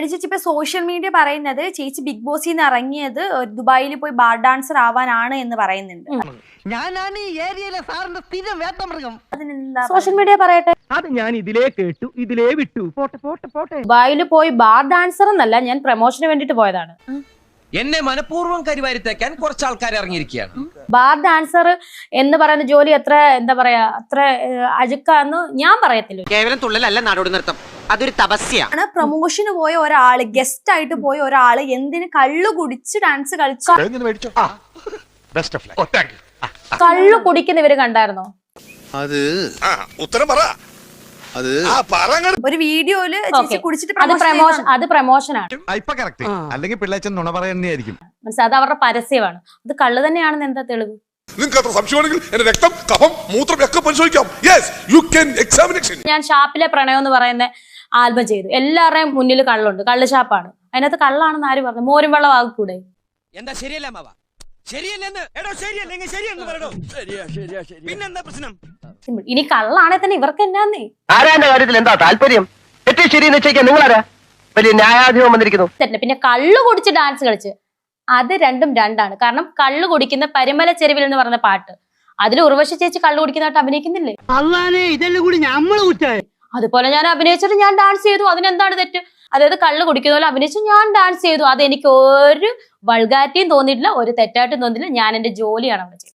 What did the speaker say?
ചേച്ചി ഇപ്പൊ social media പറയുന്നത് ചേച്ചി ബിഗ് ബോസിൽ നിന്ന് ഇറങ്ങിയത് ദുബായിൽ പോയി ബാർ ഡാൻസർ ആവാനാണ് എന്ന് പറയുന്നുണ്ട്. ഞാനാണ് ഈ ഏരിയയിലെ സാറിന്റെ സ്ഥിരം വേട്ടമൃഗം. സോഷ്യൽ മീഡിയ പറയട്ടെ. അത് ഞാൻ ഇതിലേ കേട്ടു, ഇതിലേ വിട്ടു. പോട്ടെ പോട്ടെ പോട്ടെ. ദുബായിൽ പോയി ബാർ ഡാൻസർ എന്നല്ല, ഞാൻ പ്രൊമോഷന് വേണ്ടിട്ട് പോയതാണ്. എന്നെ മനഃപൂർവ്വം കരിവാരിത്തേക്കാൻ കുറച്ച് ആൾക്കാർ ഇറങ്ങിയിരിക്കുകയാണ്. ബാർ ഡാൻസർ എന്ന് പറയുന്ന ജോലി എത്ര എന്താ പറയാ, അത്ര അഴുക്കാന്ന് ഞാൻ പറയത്തില്ല. കേവലം തുള്ളലല്ല നാടോടി നൃത്തം, അതൊരു തപസ്യാണ്. പ്രൊമോഷന് പോയ ഒരാള്, ഗസ്റ്റ് ആയിട്ട് പോയ ഒരാള് എന്തിന് കള്ളു കുടിച്ച് ഡാൻസ് കളിച്ചു? കള്ളു കുടിക്കുന്ന ഇവര് കണ്ടായിരുന്നോ? അത് ഉത്തരം പറ. ഒരു വീഡിയോയില് കുടിച്ചിട്ട് അത് പ്രൊമോഷനാണ്. അല്ലെങ്കിൽ പിള്ളേച്ചൻ നുണ പറയുന്നതായിരിക്കും. മനസ്സിലായി, അത് അവരുടെ പരസ്യമാണ്. അത് കള്ളു തന്നെയാണെന്ന് എന്താ തെളിവ്? നിങ്ങൾക്ക് അത്ര സംശയമാണെങ്കിൽ എന്റെ രക്തം, കഫം, മൂത്രം ഒക്കെ പരിശോധിക്കാം. Yes, you can examination. ഞാൻ ഷാപ്പിലെ പ്രണയം എന്ന് പറയുന്ന ആൽബം ചെയ്തു. എല്ലാവരുടെയും മുന്നിൽ കള്ളുണ്ട്, കള്ള് ഷാപ്പാണ്. അതിനകത്ത് കള്ളാണെന്ന് ആര് പറഞ്ഞു? മോരും വെള്ളം ആകൂടെ? എന്താ ശരിയല്ല മാവ? ശരിയല്ലെന്ന് എടോ, ശരിയല്ലെങ്കിൽ ശരിയെന്ന് പറയണോ? പിന്നെന്താ പ്രശ്നം? ഇനി കള്ളാണെ തന്നെ ഇവർക്ക് എന്നാന്നേ? ആരാന്റെ കാര്യത്തിൽ എന്താ താല്പര്യം? ഏറ്റവും ശരി നിശ്ചയിക്കാൻ നിങ്ങളാരാ? വലിയ ന്യായാധിപം വന്നിരിക്കുന്നു. പിന്നെ കള്ളു കുടിച്ച് ഡാൻസ് കളിച്ച്, അത് രണ്ടും രണ്ടാണ്. കാരണം കള്ളു കുടിക്കുന്ന പരിമല ചെരുവിൽ എന്ന് പറഞ്ഞ പാട്ട്, അതിൽ ഉർവശി ചേച്ചി കള്ളു കുടിക്കുന്നതായിട്ട് അഭിനയിക്കുന്നില്ലേ? ഇതെല്ലാം കൂടി നമ്മള് കുറ്റായി. അതുപോലെ ഞാൻ അഭിനയിച്ചിട്ട് ഞാൻ ഡാൻസ് ചെയ്തു, അതിനെന്താണ് തെറ്റ്? അതായത് കള്ളു കുടിക്കുന്ന പോലെ അഭിനയിച്ചു ഞാൻ ഡാൻസ് ചെയ്തു. അത് എനിക്ക് ഒരു വൾഗാരിറ്റിയും തോന്നിയിട്ടില്ല, ഒരു തെറ്റായിട്ടും തോന്നിയില്ല. ഞാൻ എന്റെ ജോലിയാണ് അവിടെ ചെയ്തത്.